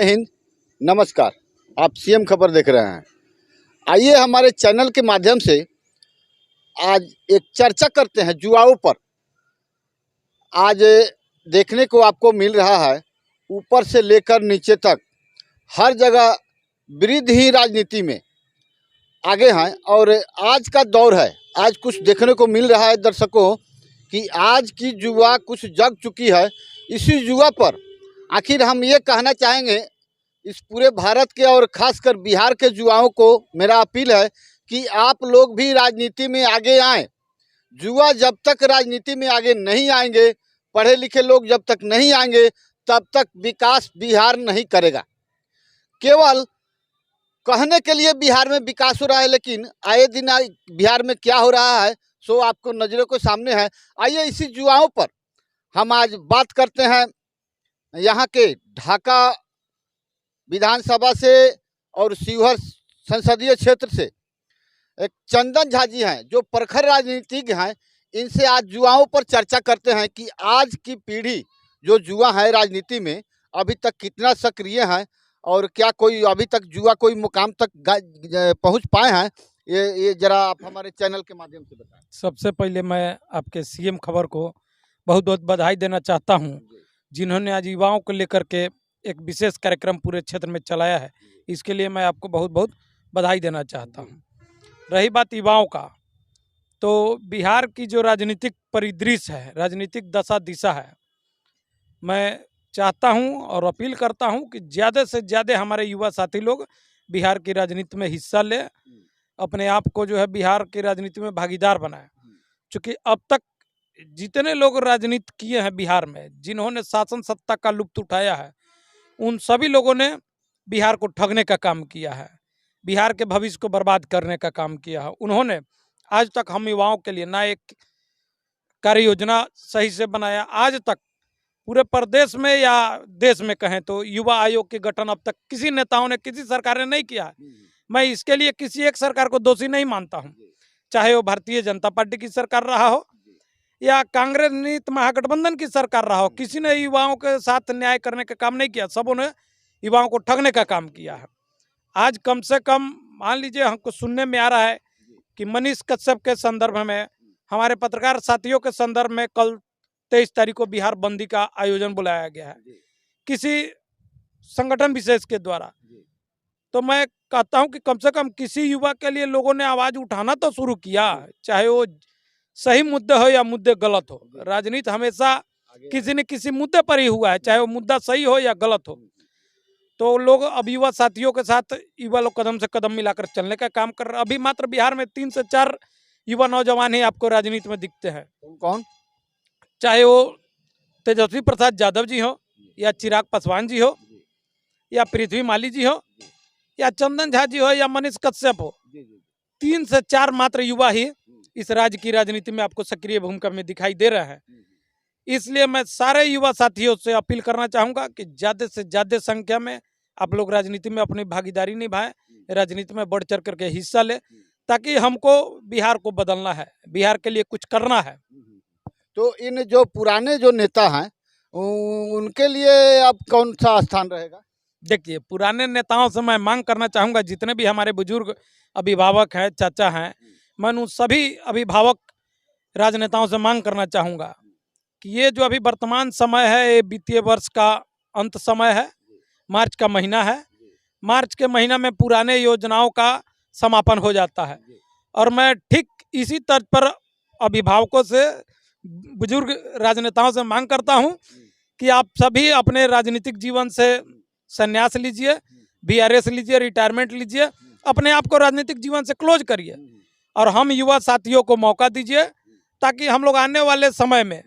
हिंद, नमस्कार। आप सीएम खबर देख रहे हैं। आइए हमारे चैनल के माध्यम से आज एक चर्चा करते हैं जुआओं पर। आज देखने को आपको मिल रहा है, ऊपर से लेकर नीचे तक हर जगह वृद्ध ही राजनीति में आगे हैं और आज का दौर है। आज कुछ देखने को मिल रहा है दर्शकों कि आज की जुआ कुछ जग चुकी है। इसी जुआ पर आखिर हम ये कहना चाहेंगे इस पूरे भारत के और खासकर बिहार के युवाओं को मेरा अपील है कि आप लोग भी राजनीति में आगे आएं। जुआ जब तक राजनीति में आगे नहीं आएंगे, पढ़े लिखे लोग जब तक नहीं आएंगे, तब तक विकास बिहार नहीं करेगा। केवल कहने के लिए बिहार में विकास हो रहा है, लेकिन आए दिन बिहार में क्या हो रहा है सो आपको नज़रों के सामने है। आइए इसी जुआओं पर हम आज बात करते हैं। यहाँ के ढाका विधानसभा से और शिवहर संसदीय क्षेत्र से एक चंदन झा जी हैं जो प्रखर राजनीतिज्ञ हैं। इनसे आज जुआओं पर चर्चा करते हैं कि आज की पीढ़ी जो जुआ है राजनीति में अभी तक कितना सक्रिय है और क्या कोई अभी तक जुआ कोई मुकाम तक पहुंच पाए हैं। ये जरा आप हमारे चैनल के माध्यम से बताएं। सबसे पहले मैं आपके सीएम खबर को बहुत बहुत बधाई देना चाहता हूं, जिन्होंने आज युवाओं को लेकर के एक विशेष कार्यक्रम पूरे क्षेत्र में चलाया है। इसके लिए मैं आपको बहुत बहुत बधाई देना चाहता हूं। रही बात युवाओं का, तो बिहार की जो राजनीतिक परिदृश्य है, राजनीतिक दशा दिशा है, मैं चाहता हूं और अपील करता हूं कि ज़्यादा से ज़्यादा हमारे युवा साथी लोग बिहार की राजनीति में हिस्सा लें, अपने आप को जो है बिहार की राजनीति में भागीदार बनाएं। चूँकि अब तक जितने लोग राजनीति किए हैं बिहार में, जिन्होंने शासन सत्ता का लुत्फ उठाया है, उन सभी लोगों ने बिहार को ठगने का काम किया है, बिहार के भविष्य को बर्बाद करने का काम किया है। उन्होंने आज तक हम युवाओं के लिए ना एक कार्य योजना सही से बनाया। आज तक पूरे प्रदेश में या देश में कहें तो युवा आयोग के गठन अब तक किसी नेताओं ने, किसी सरकार ने नहीं किया है। मैं इसके लिए किसी एक सरकार को दोषी नहीं मानता हूँ, चाहे वो भारतीय जनता पार्टी की सरकार रहा हो या कांग्रेस नीति महागठबंधन की सरकार रहा हो। किसी ने युवाओं के साथ न्याय करने का काम नहीं किया, सबों ने युवाओं को ठगने का काम किया है। आज कम से कम मान लीजिए हमको सुनने में आ रहा है कि मनीष कश्यप के संदर्भ में, हमारे पत्रकार साथियों के संदर्भ में कल 23 तारीख को बिहार बंदी का आयोजन बुलाया गया है किसी संगठन विशेष के द्वारा। तो मैं कहता हूं कि कम से कम किसी युवा के लिए लोगों ने आवाज उठाना तो शुरू किया, चाहे वो सही मुद्दे हो या मुद्दे गलत हो। राजनीति हमेशा किसी न किसी मुद्दे पर ही हुआ है, चाहे वो मुद्दा सही हो या गलत हो। तो लोग अब युवा साथियों के साथ युवा लोग कदम से कदम मिलाकर चलने का काम कर रहे हैं। अभी मात्र बिहार में 3 से 4 युवा नौजवान ही आपको राजनीति में दिखते हैं। कौन? चाहे वो तेजस्वी प्रसाद यादव जी हो या चिराग पासवान जी हो या पृथ्वी माली जी हो या चंदन झा जी हो या मनीष कश्यप हो। 3 से 4 मात्र युवा ही इस राज्य की राजनीति में आपको सक्रिय भूमिका में दिखाई दे रहे हैं। इसलिए मैं सारे युवा साथियों से अपील करना चाहूँगा कि ज़्यादा से ज़्यादा संख्या में आप लोग राजनीति में अपनी भागीदारी निभाएं, राजनीति में बढ़ चढ़ करके हिस्सा लें, ताकि हमको बिहार को बदलना है, बिहार के लिए कुछ करना है। तो इन जो पुराने जो नेता हैं उनके लिए अब कौन सा स्थान रहेगा? देखिए, पुराने नेताओं से मैं मांग करना चाहूँगा, जितने भी हमारे बुजुर्ग अभिभावक हैं, चाचा हैं, मैं उन सभी अभिभावक राजनेताओं से मांग करना चाहूँगा कि ये जो अभी वर्तमान समय है, ये वित्तीय वर्ष का अंत समय है, मार्च का महीना है। मार्च के महीना में पुराने योजनाओं का समापन हो जाता है और मैं ठीक इसी तर्ज पर अभिभावकों से, बुजुर्ग राजनेताओं से मांग करता हूं कि आप सभी अपने राजनीतिक जीवन से संन्यास लीजिए, बीआरएस लीजिए, रिटायरमेंट लीजिए, अपने आप को राजनीतिक जीवन से क्लोज करिए और हम युवा साथियों को मौका दीजिए, ताकि हम लोग आने वाले समय में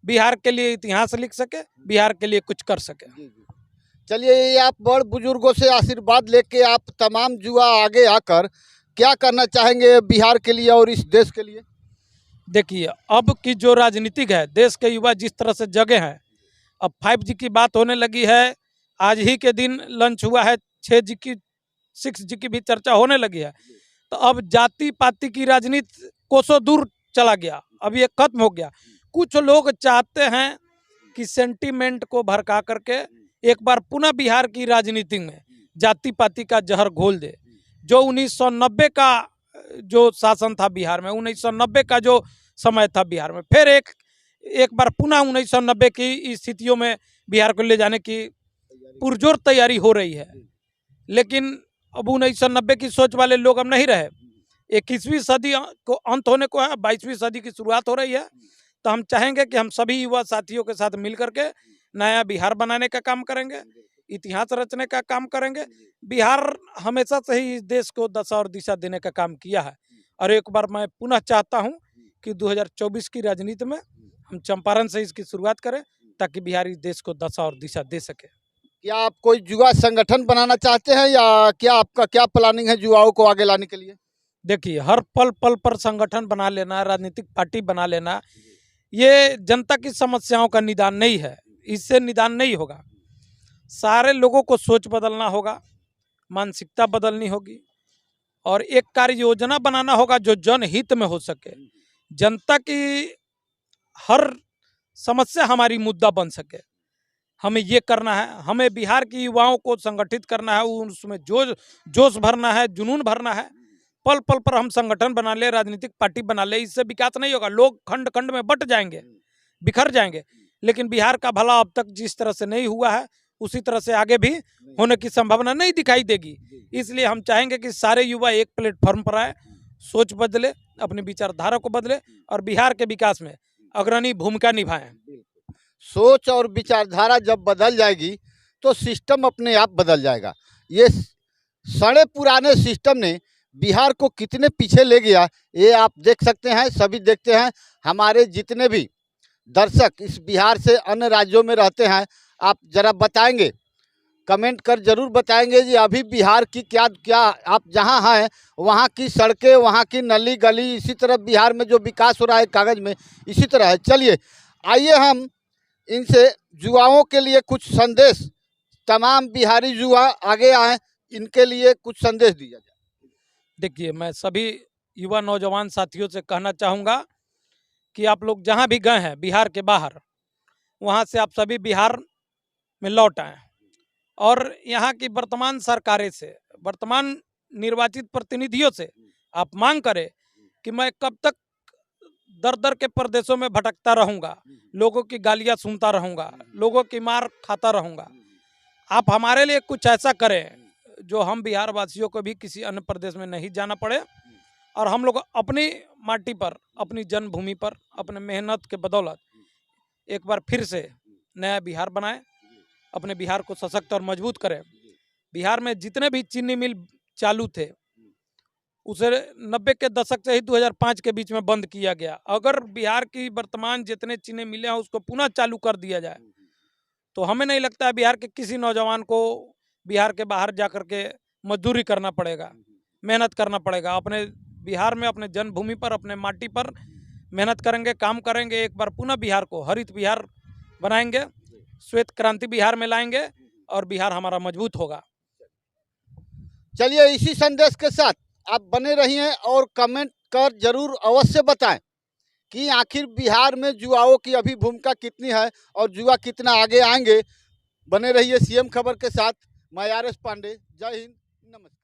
बिहार के लिए इतिहास लिख सके, बिहार के लिए कुछ कर सके। चलिए, आप बड़ बुजुर्गों से आशीर्वाद लेके आप तमाम युवा आगे आकर क्या करना चाहेंगे बिहार के लिए और इस देश के लिए? देखिए, अब की जो राजनीतिक है, देश के युवा जिस तरह से जगे हैं, अब 5G की बात होने लगी है। आज ही के दिन लॉन्च हुआ है 6G की, 6G की भी चर्चा होने लगी है। तो अब जाति पाति की राजनीति कोसों दूर चला गया, अब ये खत्म हो गया। कुछ लोग चाहते हैं कि सेंटीमेंट को भड़का करके एक बार पुनः बिहार की राजनीति में जाति पाति का जहर घोल दे। जो 1990 का जो शासन था बिहार में, 1990 का जो समय था बिहार में, फिर एक बार पुनः 1990 की स्थितियों में बिहार को ले जाने की पुरजोर तैयारी हो रही है। लेकिन अब 1990 की सोच वाले लोग अब नहीं रहे। 21वीं सदी को अंत होने को है, 22वीं सदी की शुरुआत हो रही है। तो हम चाहेंगे कि हम सभी युवा साथियों के साथ मिल करके नया बिहार बनाने का काम करेंगे, इतिहास रचने का काम करेंगे। बिहार हमेशा से ही इस देश को दशा और दिशा देने का काम किया है। और एक बार मैं पुनः चाहता हूं कि 2024 की राजनीति में हम चंपारण से इसकी शुरुआत करें, ताकि बिहार इस देश को दशा और दिशा दे सके। क्या आप कोई युवा संगठन बनाना चाहते हैं, या क्या आपका क्या प्लानिंग है युवाओं को आगे लाने के लिए? देखिए, हर पल पल पर संगठन बना लेना, राजनीतिक पार्टी बना लेना, ये जनता की समस्याओं का निदान नहीं है। इससे निदान नहीं होगा। सारे लोगों को सोच बदलना होगा, मानसिकता बदलनी होगी, और एक कार्य योजना बनाना होगा जो जनहित में हो सके, जनता की हर समस्या हमारी मुद्दा बन सके। हमें ये करना है। हमें बिहार के युवाओं को संगठित करना है, उसमें जोश भरना है, जुनून भरना है। पल पल पर हम संगठन बना ले, राजनीतिक पार्टी बना ले, इससे विकास नहीं होगा। लोग खंड खंड में बट जाएंगे, बिखर जाएंगे। लेकिन बिहार का भला अब तक जिस तरह से नहीं हुआ है, उसी तरह से आगे भी होने की संभावना नहीं दिखाई देगी। इसलिए हम चाहेंगे कि सारे युवा एक प्लेटफॉर्म पर आए, सोच बदले, अपनी विचारधारा को बदले और बिहार के विकास में अग्रणी भूमिका निभाएं। सोच और विचारधारा जब बदल जाएगी तो सिस्टम अपने आप बदल जाएगा। ये सड़े पुराने सिस्टम ने बिहार को कितने पीछे ले गया, ये आप देख सकते हैं, सभी देखते हैं। हमारे जितने भी दर्शक इस बिहार से अन्य राज्यों में रहते हैं, आप जरा बताएंगे, कमेंट कर जरूर बताएंगे जी अभी बिहार की क्या क्या, आप जहां हैं वहां की सड़कें, वहां की नली गली, इसी तरह बिहार में जो विकास हो रहा है कागज में, इसी तरह है। चलिए आइए हम इनसे युवाओं के लिए कुछ संदेश, तमाम बिहारी युवा आगे आए, इनके लिए कुछ संदेश दिया जाए। देखिए, मैं सभी युवा नौजवान साथियों से कहना चाहूँगा कि आप लोग जहाँ भी गए हैं बिहार के बाहर, वहाँ से आप सभी बिहार में लौट आएँ और यहाँ की वर्तमान सरकारें से, वर्तमान निर्वाचित प्रतिनिधियों से आप मांग करें कि मैं कब तक दर दर के प्रदेशों में भटकता रहूँगा, लोगों की गालियाँ सुनता रहूँगा, लोगों की मार खाता रहूँगा। आप हमारे लिए कुछ ऐसा करें जो हम बिहार वासियों को भी किसी अन्य प्रदेश में नहीं जाना पड़े, और हम लोग अपनी माटी पर, अपनी जन्मभूमि पर, अपने मेहनत के बदौलत एक बार फिर से नया बिहार बनाएं, अपने बिहार को सशक्त और मजबूत करें। बिहार में जितने भी चीनी मिल चालू थे, उसे 90 के दशक से ही 2005 के बीच में बंद किया गया। अगर बिहार की वर्तमान जितने चीनी मिलें हैं उसको पुनः चालू कर दिया जाए, तो हमें नहीं लगता है बिहार के किसी नौजवान को बिहार के बाहर जाकर के मजदूरी करना पड़ेगा, मेहनत करना पड़ेगा। अपने बिहार में, अपने जन्मभूमि पर, अपने माटी पर मेहनत करेंगे, काम करेंगे, एक बार पुनः बिहार को हरित बिहार बनाएंगे, श्वेत क्रांति बिहार में लाएंगे और बिहार हमारा मजबूत होगा। चलिए इसी संदेश के साथ आप बने रहिए और कमेंट कर जरूर अवश्य बताएं कि आखिर बिहार में युवाओं की अभी भूमिका कितनी है और युवा कितना आगे आएंगे। बने रहिए सीएम खबर के साथ। मैं आर एस पांडे। जय हिंद, नमस्कार।